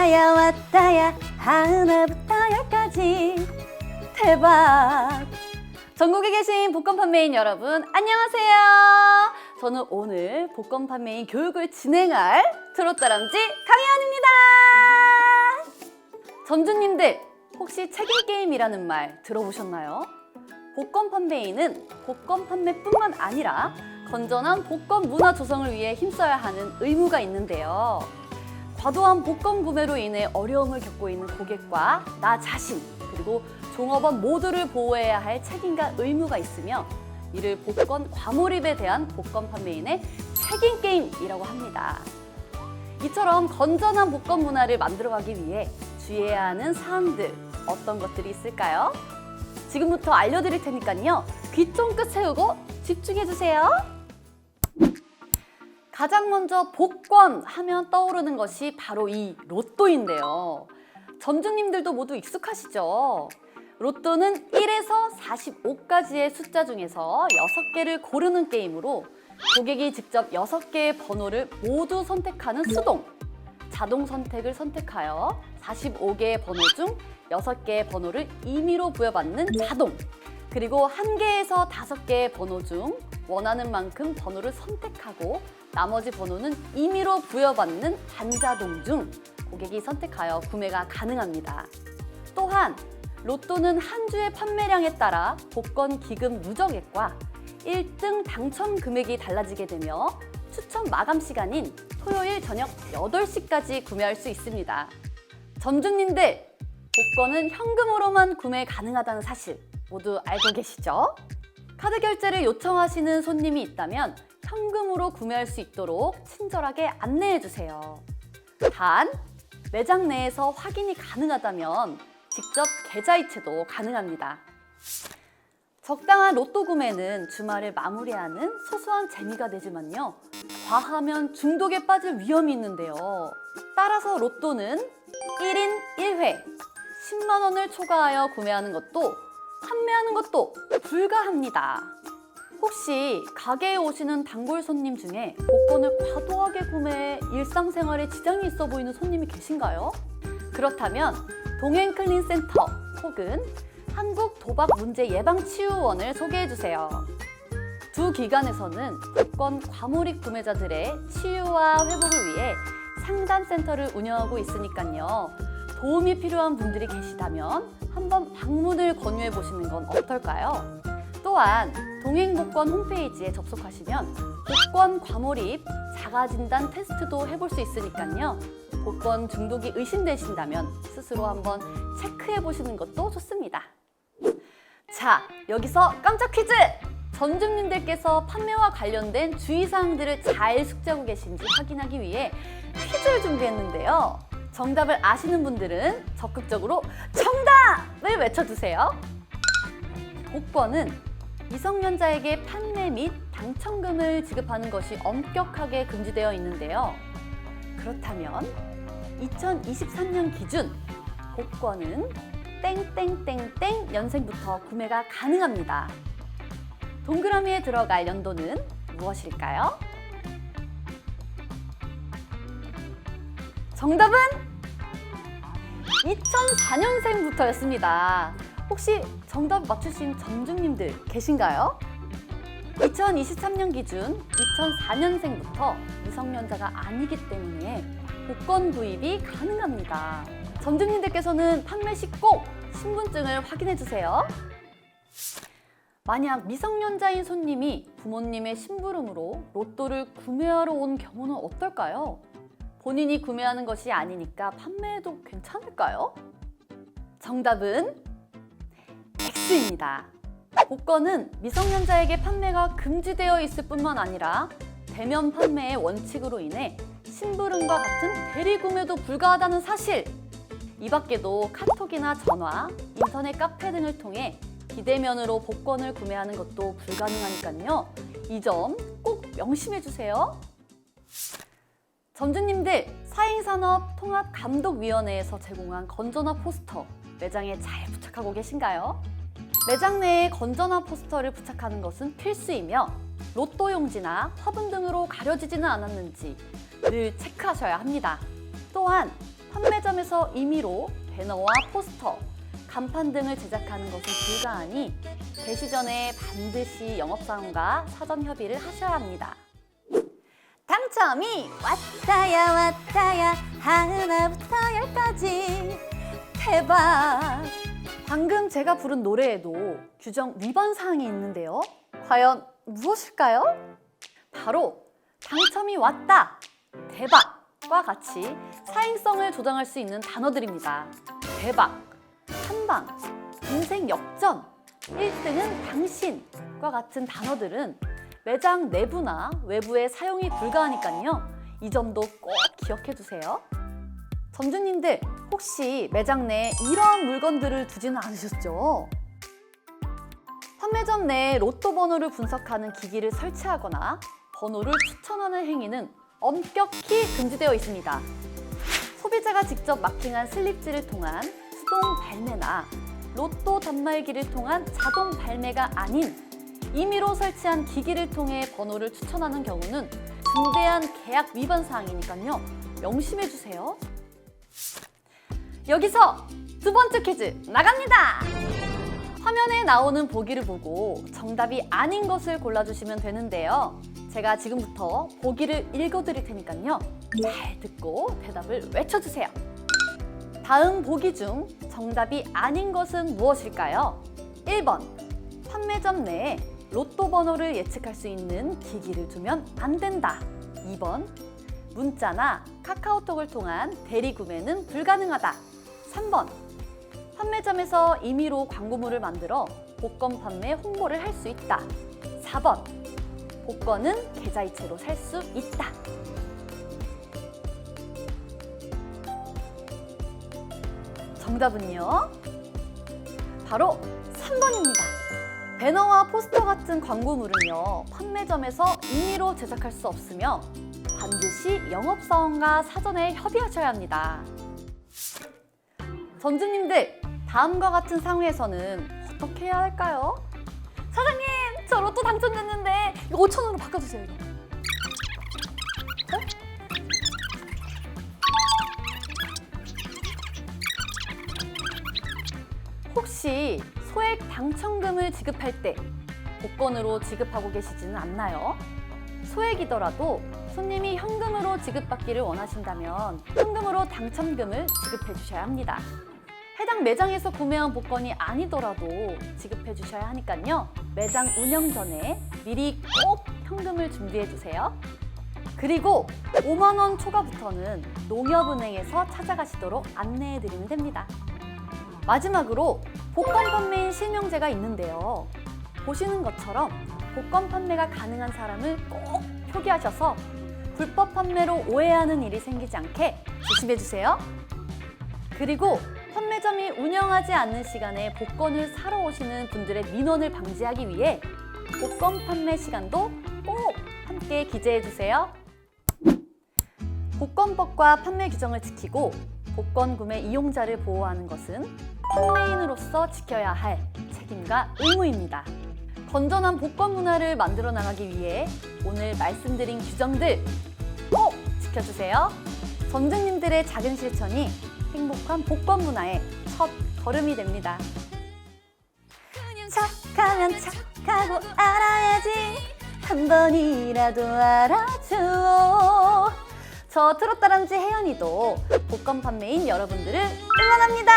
왔다야 왔다야 하나부터 열까지 대박! 전국에 계신 복권 판매인 여러분 안녕하세요. 저는 오늘 복권 판매인 교육을 진행할 트롯다람쥐 강혜연입니다. 점주님들 혹시 책임게임이라는 말 들어보셨나요? 복권 판매인은 복권 판매뿐만 아니라 건전한 복권 문화 조성을 위해 힘써야 하는 의무가 있는데요. 과도한 복권 구매로 인해 어려움을 겪고 있는 고객과 나 자신 그리고 종업원 모두를 보호해야 할 책임과 의무가 있으며 이를 복권 과몰입에 대한 복권 판매인의 책임 게임이라고 합니다. 이처럼 건전한 복권 문화를 만들어가기 위해 주의해야 하는 사항들 어떤 것들이 있을까요? 지금부터 알려드릴 테니까요. 귀 쫑긋 세우고 집중해주세요. 가장 먼저 복권 하면 떠오르는 것이 바로 이 로또인데요. 점주님들도 모두 익숙하시죠? 로또는 1에서 45까지의 숫자 중에서 6개를 고르는 게임으로 고객이 직접 6개의 번호를 모두 선택하는 수동, 자동 선택을 선택하여 45개의 번호 중 6개의 번호를 임의로 부여받는 자동, 그리고 1개에서 5개의 번호 중 원하는 만큼 번호를 선택하고 나머지 번호는 임의로 부여받는 반자동 중 고객이 선택하여 구매가 가능합니다. 또한 로또는 한 주의 판매량에 따라 복권 기금 누적액과 1등 당첨 금액이 달라지게 되며 추첨 마감 시간인 토요일 저녁 8시까지 구매할 수 있습니다. 점주님들, 복권은 현금으로만 구매 가능하다는 사실 모두 알고 계시죠? 카드 결제를 요청하시는 손님이 있다면 현금으로 구매할 수 있도록 친절하게 안내해 주세요. 단, 매장 내에서 확인이 가능하다면 직접 계좌이체도 가능합니다. 적당한 로또 구매는 주말을 마무리하는 소소한 재미가 되지만요. 과하면 중독에 빠질 위험이 있는데요. 따라서 로또는 1인 1회 10만 원을 초과하여 구매하는 것도 판매하는 것도 불가합니다. 혹시 가게에 오시는 단골 손님 중에 복권을 과도하게 구매해 일상생활에 지장이 있어 보이는 손님이 계신가요? 그렇다면 동행클린센터 혹은 한국도박문제예방치유원을 소개해주세요. 두 기관에서는 복권 과몰입 구매자들의 치유와 회복을 위해 상담센터를 운영하고 있으니까요. 도움이 필요한 분들이 계시다면 한번 방문을 권유해 보시는 건 어떨까요? 또한 동행복권 홈페이지에 접속하시면 복권 과몰입 자가진단 테스트도 해볼 수 있으니까요. 복권 중독이 의심되신다면 스스로 한번 체크해 보시는 것도 좋습니다. 자, 여기서 깜짝 퀴즈! 점주님들께서 판매와 관련된 주의사항들을 잘 숙지하고 계신지 확인하기 위해 퀴즈를 준비했는데요. 정답을 아시는 분들은 적극적으로 정답을 외쳐주세요. 복권은 미성년자에게 판매 및 당첨금을 지급하는 것이 엄격하게 금지되어 있는데요. 그렇다면 2023년 기준 복권은 땡땡땡땡 년생부터 구매가 가능합니다. 동그라미에 들어갈 연도는 무엇일까요? 정답은 2004년생부터였습니다. 혹시 정답 맞추신 점주님들 계신가요? 2023년 기준 2004년생부터 미성년자가 아니기 때문에 복권 구입이 가능합니다. 점주님들께서는 판매 시 꼭 신분증을 확인해 주세요. 만약 미성년자인 손님이 부모님의 심부름으로 로또를 구매하러 온 경우는 어떨까요? 본인이 구매하는 것이 아니니까 판매해도 괜찮을까요? 정답은 X입니다. 복권은 미성년자에게 판매가 금지되어 있을 뿐만 아니라 대면 판매의 원칙으로 인해 심부름과 같은 대리구매도 불가하다는 사실! 이 밖에도 카톡이나 전화, 인터넷 카페 등을 통해 비대면으로 복권을 구매하는 것도 불가능하니까요. 이 점 꼭 명심해 주세요. 점주님들, 사행산업통합감독위원회에서 제공한 건전화 포스터 매장에 잘 부착하고 계신가요? 매장 내에 건전화 포스터를 부착하는 것은 필수이며 로또 용지나 화분 등으로 가려지지는 않았는지 늘 체크하셔야 합니다. 또한 판매점에서 임의로 배너와 포스터, 간판 등을 제작하는 것은 불가하니 개시 전에 반드시 영업사원과 사전 협의를 하셔야 합니다. 당첨이 왔다야 왔다야 하나부터 열까지 대박! 방금 제가 부른 노래에도 규정 위반 사항이 있는데요. 과연 무엇일까요? 바로 당첨이 왔다, 대박과 같이 사행성을 조장할 수 있는 단어들입니다. 대박, 한방, 인생 역전, 1등은 당신과 같은 단어들은 매장 내부나 외부에 사용이 불가하니까요. 이 점도 꼭 기억해 두세요. 점주님들, 혹시 매장 내에 이런 물건들을 두지는 않으셨죠? 판매점 내에 로또 번호를 분석하는 기기를 설치하거나 번호를 추천하는 행위는 엄격히 금지되어 있습니다. 소비자가 직접 마킹한 슬립지를 통한 수동 발매나 로또 단말기를 통한 자동 발매가 아닌 임의로 설치한 기기를 통해 번호를 추천하는 경우는 중대한 계약 위반 사항이니까요. 명심해 주세요. 여기서 두 번째 퀴즈 나갑니다. 화면에 나오는 보기를 보고 정답이 아닌 것을 골라주시면 되는데요. 제가 지금부터 보기를 읽어드릴 테니까요. 잘 듣고 대답을 외쳐주세요. 다음 보기 중 정답이 아닌 것은 무엇일까요? 1번, 판매점 내에 로또 번호를 예측할 수 있는 기기를 두면 안 된다. 2번, 문자나 카카오톡을 통한 대리 구매는 불가능하다. 3번, 판매점에서 임의로 광고물을 만들어 복권 판매 홍보를 할 수 있다. 4번, 복권은 계좌이체로 살 수 있다. 정답은요? 바로 3번입니다. 배너와 포스터 같은 광고물은요, 판매점에서 임의로 제작할 수 없으며 반드시 영업사원과 사전에 협의하셔야 합니다. 점주님들, 다음과 같은 상황에서는 어떻게 해야 할까요? 사장님, 저 로또 당첨됐는데 이거 5,000원으로 바꿔주세요. 이거. 네? 혹시 소액 당첨금을 지급할 때 복권으로 지급하고 계시지는 않나요? 소액이더라도 손님이 현금으로 지급받기를 원하신다면 현금으로 당첨금을 지급해 주셔야 합니다. 해당 매장에서 구매한 복권이 아니더라도 지급해 주셔야 하니까요. 매장 운영 전에 미리 꼭 현금을 준비해 주세요. 그리고 5만 원 초과부터는 농협은행에서 찾아가시도록 안내해 드리면 됩니다. 마지막으로 복권 판매인 실명제가 있는데요. 보시는 것처럼 복권 판매가 가능한 사람을 꼭 표기하셔서 불법 판매로 오해하는 일이 생기지 않게 조심해 주세요. 그리고 판매점이 운영하지 않는 시간에 복권을 사러 오시는 분들의 민원을 방지하기 위해 복권 판매 시간도 꼭 함께 기재해 주세요. 복권법과 판매 규정을 지키고 복권 구매 이용자를 보호하는 것은 판매인으로서 지켜야 할 책임과 의무입니다. 건전한 복권 문화를 만들어 나가기 위해 오늘 말씀드린 규정들 꼭 지켜주세요. 점주님들의 작은 실천이 행복한 복권 문화의 첫 걸음이 됩니다. 착하면 착하고 알아야지 한 번이라도 알아줘. 저 트롯다람쥐 혜연이도 복권 판매인 여러분들을 응원합니다.